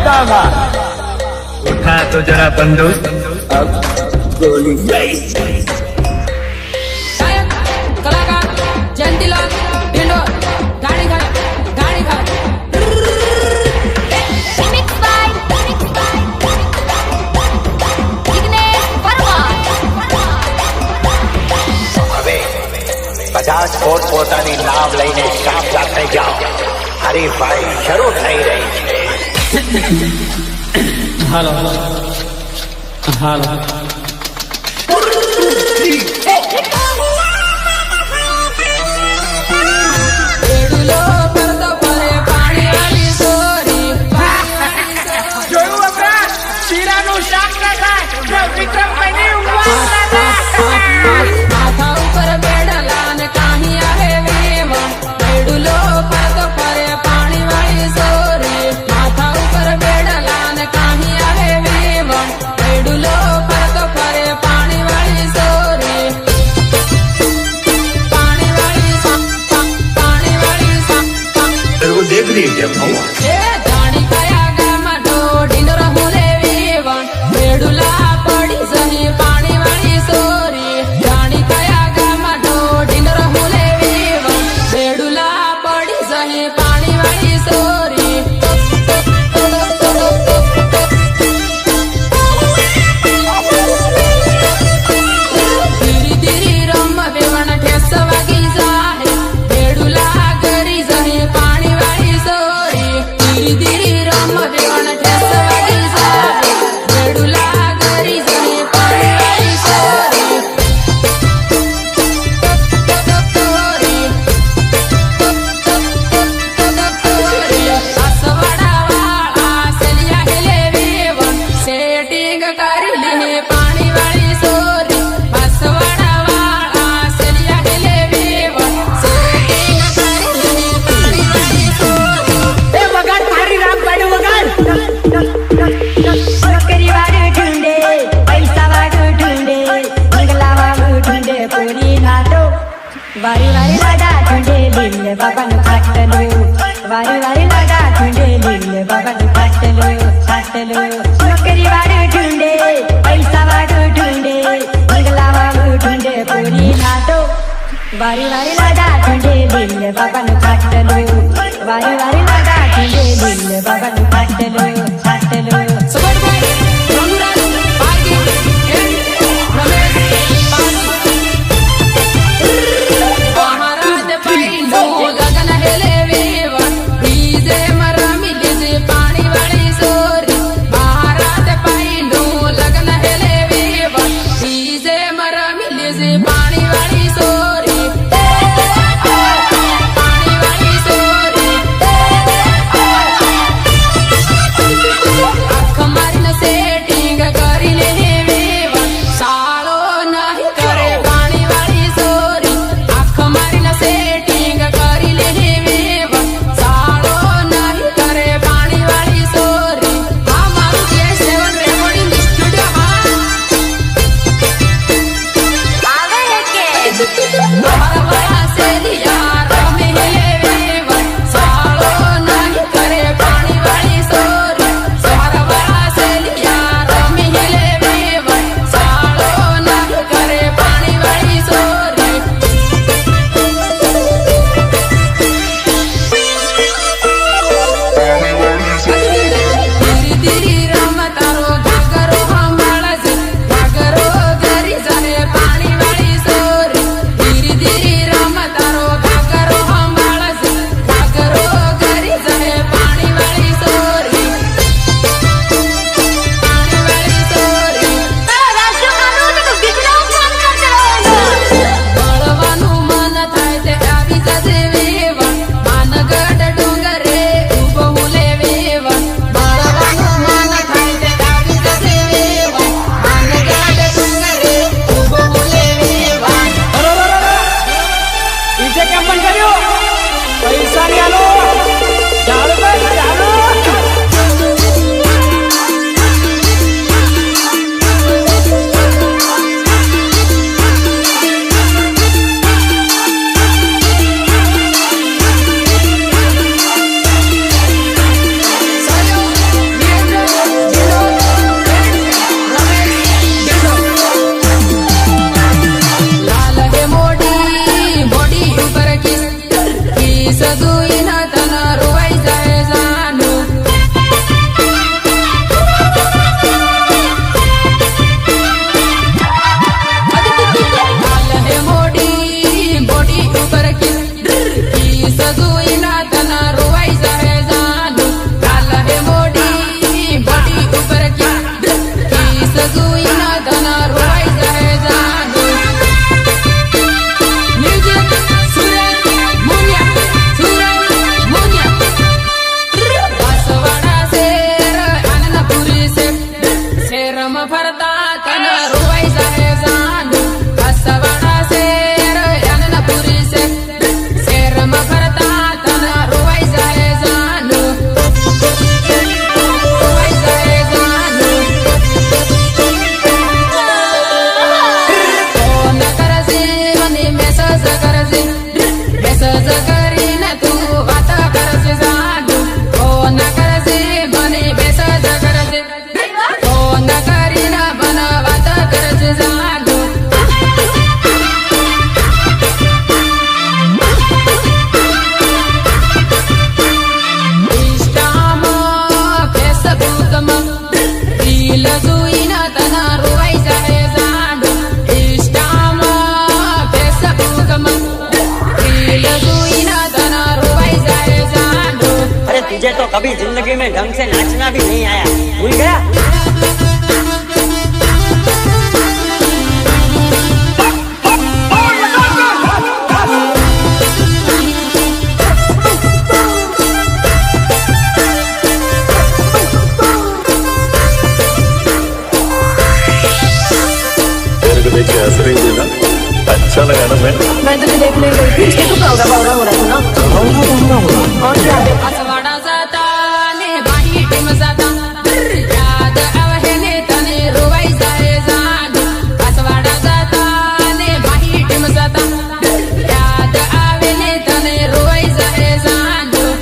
दागा। उठा तो जरा बंदूक, अब गोली गई। कलाकार जयंतीलाल ढिंडोर गाड़ी खा Remix by Vignesh Verma. હવે 50 પોતપોતાની નામ લઈને સાફ સાથે જાઓ. હરીફાઈ શરૂ થઈ રહી છે. હાલો હાલો એડુલો પરતો પરે પાણી વાળી સોરી જોયું અમરાજ, શીરાનું શાક ના થાય, વિક્રમભાઈની ઊંઘ ના થાય. માથા ઉપર બેડલા ને કાહી આવે વેવા એડુલો પરતો પરે પાણી વાળી સોરી માથા ઉપર બેડલા ને કાહી આવે વેવા એડુલો પરતો પરે પાણી વાળી સોરી પાણી વાળી પાણી વાળી वो देख रही है क्या? એ જાણી કયા ગામમાં ઢોઢીનો રહું લેવી વણ વેડુલા પડી જહી પાણી વાળી સોરી જાણી કયા ગામમાં ઢોઢીનો રહું લેવી વણ વેડુલા પડી જહી પાણી વાળી સોરી ધીરી ધીરી રમ વેવણ ઠેસ વાગી જાહે વેડુલા કરી જહી પાણી વાળી સોરી ધીરી ધીરી રમ વેવણ ઠેસ વાગી જાહે વેડુલા કરી જહી પાણી વાળી સોરી આસવાડા વાળા સેલિયા હેલે વેવણ સેટિંગ કરી લે પાણી વાળી સોરી આસવાડા વાળા સેલિયા હેલે વેવણ સેટિંગ કરી લે પાણી વાળી સોરી એ વગાડ, તારી રામ પાડ્યું વગાડ. નોકરી વાળું ઢૂંઢે, પૈસા વાળું ઢૂંઢે, બંગલા વાળું ઢૂંઢે, પૂરી નાટો વારી વારી લાડા ઢૂંઢે, લીલે બાબાનું ખાટલું વારી વારી લાડા ઢૂંઢે, લીલે બાબાનું ખાટલું નોકરી વાળું ઢૂંઢે, પૈસા વાળું ઢૂંઢે, બંગલા વાળું ઢૂંઢે, પૂરી નાટો વારી વારી લાડા ઢૂંઢે, લીલે બાબાનું ખાટલું વારી વારી લાડા ઢૂંઢે, લીલે બાબાનું ખાટલું સબરભાઈ રઘુરાજ ભાગ્ય એન્ડ રમેશ મહારાજ પહેલું લગન હેલે વેવણ ડીજે મરમી લીજે પાણી વાળી સોરી મહારાજ પહેલું લગન હેલે વેવણ ડીજે મરમી લીજે પાણી વાળી સોરી પાણી વાળી સોરી આંખ મારીને સદુઈ ન તન રોવાઈ જાય જાનું હાલ હે મોડી બોડી ઉપર કી સદુઈ ન તન રોવાઈ જાય જાનું હાલ હે મોડી બોડી ઉપર કી સદુઈ ન તન રોવાઈ જાય જાનું મ્યુઝિક સુરત મુનિયા બાસવાડા શેર આનંદપુરી શેરમાં ફરતા તન રોવાઈ જાય જાનું બાસવાડા શેર આનંદપુરી શેરમાં ફરતા તન રોવાઈ જાય જાનું રોવાઈ જાય જાનું ફોન કરજે મને મેસેજ કરજે મેસેજ કરીને તું વાત કરજે જાનું ફોન કરજે મને મેસેજ કરજે ફોન કરીને મને વાત કરજે જાનું ઇન્સ્ટામાં ફેસબુકમાં રીલ જોઈને તન રોવાઈ જાય જાનું ઇન્સ્ટામાં ફેસબુકમાં રીલ જોઈને તન રોવાઈ જાય જાનું अरे तुझे तो कभी जिंदगी में ढंग से नाचना भी नहीं आया भूल गया तेरे को देख के हंस रही थी ना अच्छा लगा ना मैं બાસવાડા જતા ને બાહી ટીમ જતા યાદ આવે ને તને રોવાઈ જાય જાનું બાસવાડા જતા ને બાહી ટીમ જતા યાદ આવે ને તને રોવાઈ જાય જાનું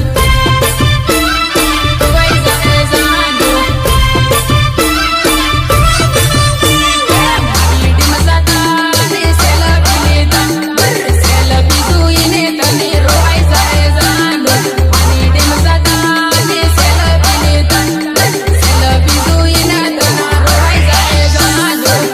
રોવાઈ જાય જાનું બાહી ટીમ જતા ને સેલ્ફી લેતા સેલ્ફી જોઈને તને રોવાઈ જાય જાનું બાહી ટીમ જતા ને સેલ્ફી લેતા સેલ્ફી જોઈને તને રોવાઈ જાય જાનું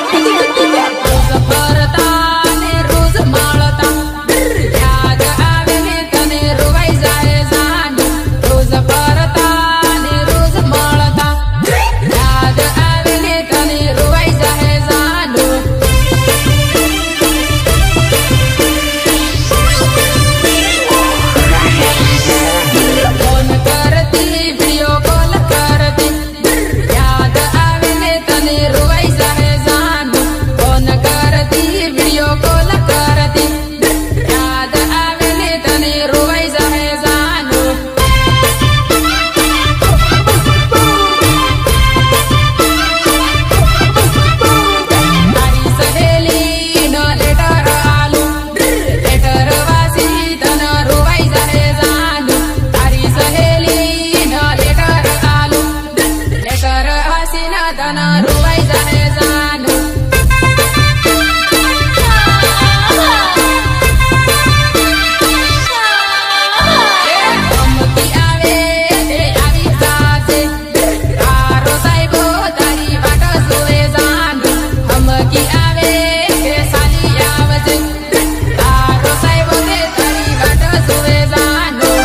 રોજ ફરતા ને રોજ માળતા યાદ આવે ને તને રોવાઈ જાય જાનું રોજ ફરતા ને રોજ માળતા યાદ આવે ને તને રોવાઈ જાય જાનું ફોન કરતી વિડિયો કોલ કરતી યાદ આવે ને તને રોવાઈ જાય જાનું ફોન કરતી વિડિયો કોલ કરતી યાદ આવે ને તને રોવાઈ જાય જાનું તારી સહેલી નો લેટર આલું લેટર વાસી તને રોવાઈ જાય જાનું તારી સહેલી નો લેટર આલું લેટર વાસી ના તને રોવાઈ જાય જાનું ધમકી આવે તે આવી જાશે તારો સાહેબો તારી વાટ જોવે જાનું ધમકી આવે તે સાલી આવશે તારો સાહેબો તે તારી વાટ જોવે જાનું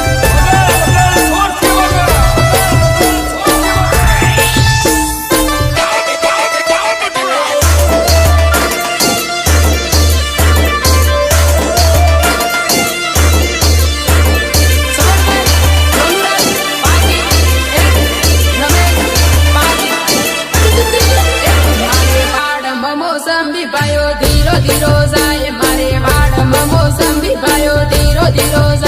મોસંબી પાયો ધીરો ધીરો જાય મારે વાડમાં મોસંબી પાયો ધીરો ધીરો જાય